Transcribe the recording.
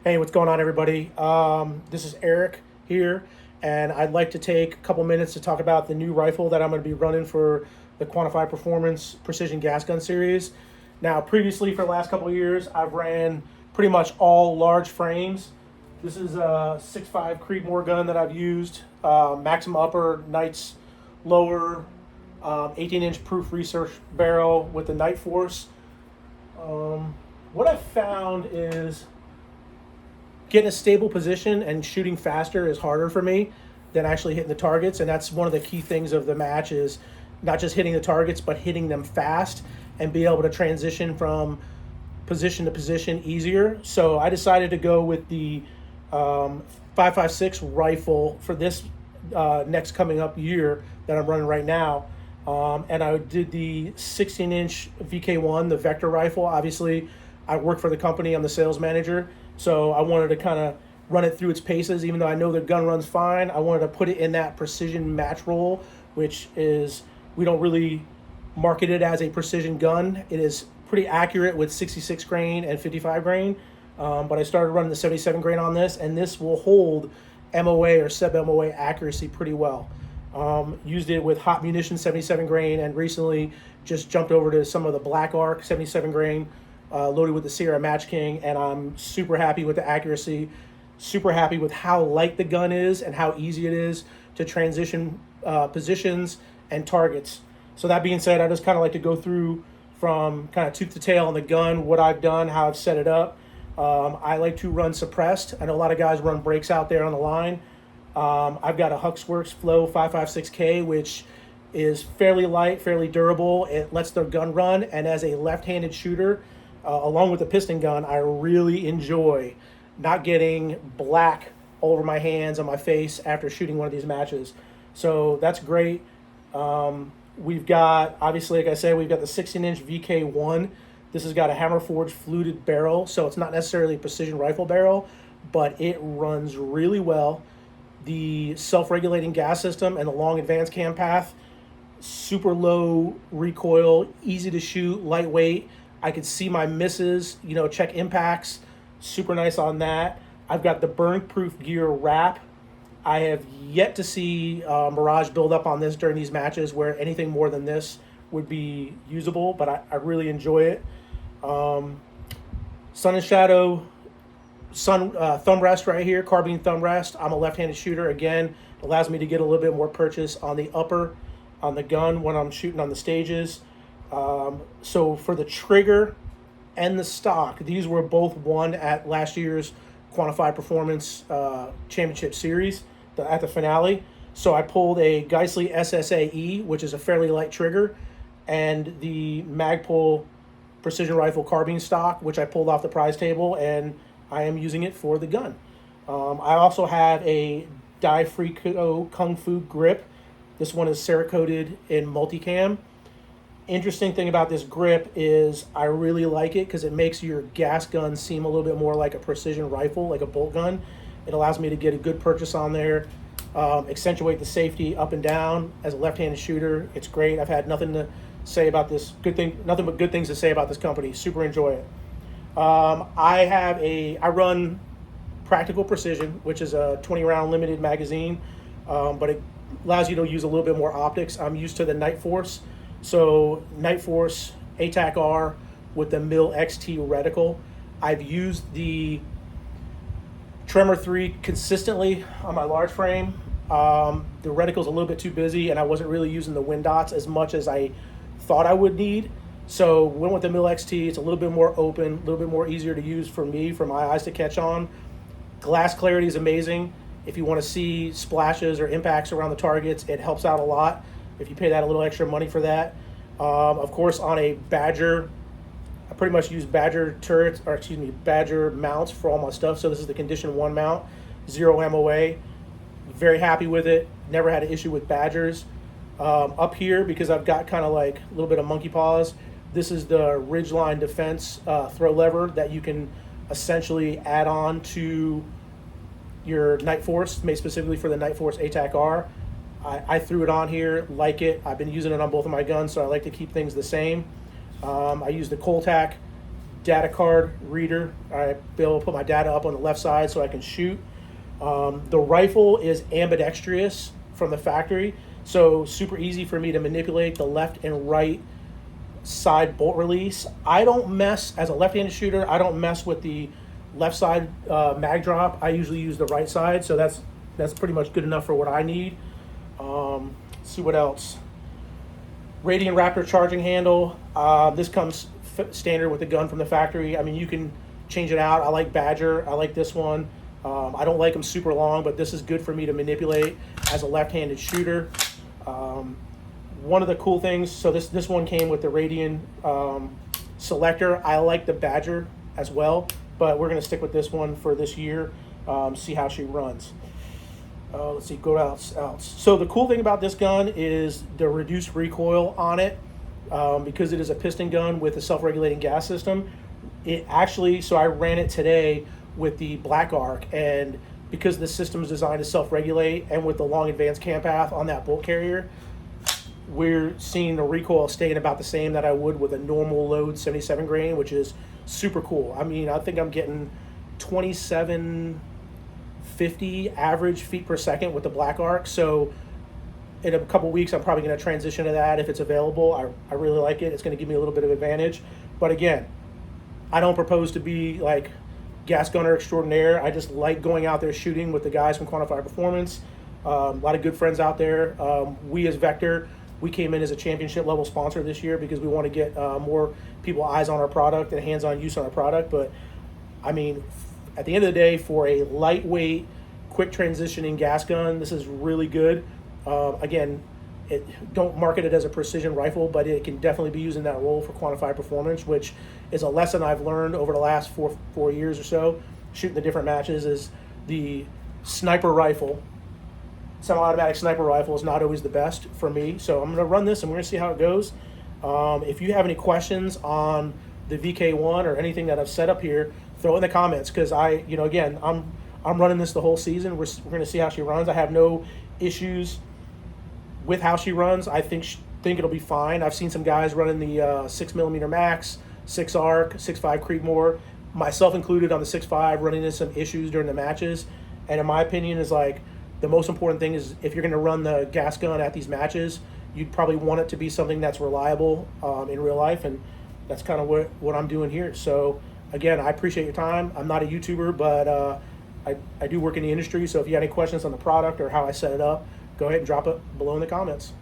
Hey, what's going on, everybody? This is Eric here, and I'd like to take a couple minutes to talk about the new rifle that I'm going to be running for the Quantified Performance Precision Gas Gun series. Now, previously, for the last couple of years, I've ran pretty much all large frames. This is a 6.5 Creedmoor gun that I've used, Maximum upper, Knights lower, 18-inch proof research barrel with the Night Force. What I've found is getting a stable position and shooting faster is harder for me than actually hitting the targets, and that's one of the key things of the match is not just hitting the targets but hitting them fast and be able to transition from position to position easier. So I decided to go with the 5.56 rifle for this next coming up year that I'm running right now. And I did the 16-inch VK-1, the Vector rifle. Obviously, I work for the company. I'm the sales manager. So I wanted to kind of run it through its paces. Even though I know the gun runs fine, I wanted to put it in that precision match role, which is, we don't really market it as a precision gun. It is pretty accurate with 66 grain and 55 grain. But I started running the 77 grain on this, and this will hold MOA or sub MOA accuracy pretty well. Used it with hot munition 77 grain, and recently just jumped over to some of the Black Arc 77 grain, loaded with the Sierra Match King, and I'm super happy with the accuracy, super happy with how light the gun is and how easy it is to transition positions and targets. So that being said, I just kind of like to go through from kind of tooth to tail on the gun, what I've done, how I've set it up. I like to run suppressed. I know a lot of guys run brakes out there on the line. I've got a Huxworks Flow 5.56K, which is fairly light, fairly durable. It lets the gun run, and as a left-handed shooter, along with the piston gun, I really enjoy not getting black all over my hands, on my face after shooting one of these matches. So that's great. We've got, obviously, like I said, we've got the 16-inch VK-1. This has got a hammer forged fluted barrel, so it's not necessarily a precision rifle barrel, but it runs really well. The self-regulating gas system and the long advanced cam path, super low recoil, easy to shoot, lightweight. I could see my misses, check impacts, super nice on that. I've got the burn-proof gear wrap. I have yet to see Mirage build up on this during these matches where anything more than this would be usable, but I really enjoy it. Sun and Shadow thumb rest right here, carbine thumb rest. I'm a left-handed shooter. Again, allows me to get a little bit more purchase on the upper, on the gun when I'm shooting on the stages. So for the trigger and the stock, these were both won at last year's Quantified Performance Championship Series at the finale. So I pulled a Geissele SSAE, which is a fairly light trigger, and the Magpul precision rifle carbine stock, which I pulled off the prize table, and I am using it for the gun. I also have a Dai-Frico Kung Fu grip. This one is Cerakoted in multicam. Interesting thing about this grip is I really like it because it makes your gas gun seem a little bit more like a precision rifle, like a bolt gun. It allows me to get a good purchase on there, accentuate the safety up and down. As a left-handed shooter, it's great. I've had nothing to say about this, nothing but good things to say about this company. Super enjoy it. I run Practical Precision, which is a 20-round limited magazine, but it allows you to use a little bit more optics. I'm used to the Night Force, so Night Force ATAC R with the Mil XT reticle. I've used the Tremor 3 consistently on my large frame. The reticle's a little bit too busy, and I wasn't really using the wind dots as much as I thought I would need. So went with the Mil XT. It's a little bit more open, a little bit more easier to use for me, for my eyes to catch on. Glass clarity is amazing. If you want to see splashes or impacts around the targets, it helps out a lot if you pay that a little extra money for that. Of course, on a Badger, I pretty much use Badger turrets, or excuse me, Badger mounts for all my stuff. So this is the Condition 1 mount, 0 MOA. Very happy with it. Never had an issue with Badgers. Up here, because I've got kind of like a little bit of monkey paws, this is the Ridgeline Defense throw lever that you can essentially add on to your Night Force, made specifically for the Night Force ATAC R. I threw it on here, like it. I've been using it on both of my guns, so I like to keep things the same. I use the Coltac data card reader. I be able to put my data up on the left side so I can shoot. The rifle is ambidextrous from the factory, so super easy for me to manipulate the left and right side bolt release. I don't mess, as a left-handed shooter, I don't mess with the left side mag drop. I usually use the right side, so that's pretty much good enough for what I need. Let's see what else. Radian Raptor charging handle. This comes standard with the gun from the factory. I mean, you can change it out. I like Badger. I like this one. I don't like them super long, but this is good for me to manipulate as a left-handed shooter. One of the cool things, so this one came with the Radian selector. I like the Badger as well, but we're going to stick with this one for this year, see how she runs. Let's see, go else. So the cool thing about this gun is the reduced recoil on it, because it is a piston gun with a self-regulating gas system. It actually, so I ran it today with the Black Arc, and because the system is designed to self-regulate, and with the long advanced cam path on that bolt carrier, we're seeing the recoil staying about the same that I would with a normal load 77 grain, which is super cool. I mean, I think I'm getting 2750 average feet per second with the Black Arc. So in a couple weeks, I'm probably going to transition to that if it's available. I really like it. It's going to give me a little bit of advantage. But again, I don't propose to be like gas gunner extraordinaire. I just like going out there shooting with the guys from Quantified Performance. A lot of good friends out there. We as Vector, we came in as a championship level sponsor this year because we want to get more people eyes on our product and hands-on use on our product. But I mean, at the end of the day, for a lightweight, quick transitioning gas gun, this is really good. Again, don't market it as a precision rifle, but it can definitely be used in that role for Quantified Performance, which is a lesson I've learned over the last four years or so, shooting the different matches, is the sniper rifle, semi-automatic sniper rifle, is not always the best for me. So I'm going to run this and we're going to see how it goes. If you have any questions on the VK-1 or anything that I've set up here, throw it in the comments, because again, I'm running this the whole season. We're going to see how she runs. I have no issues with how she runs. I think it'll be fine. I've seen some guys running the 6mm Max, 6 Arc, 6.5 Creedmoor, myself included on the 6.5, running into some issues during the matches. And in my opinion, is like, the most important thing is, if you're going to run the gas gun at these matches, you'd probably want it to be something that's reliable in real life, and that's kind of what I'm doing here. So again, I appreciate your time. I'm not a YouTuber, but I do work in the industry, so if you have any questions on the product or how I set it up, go ahead and drop it below in the comments.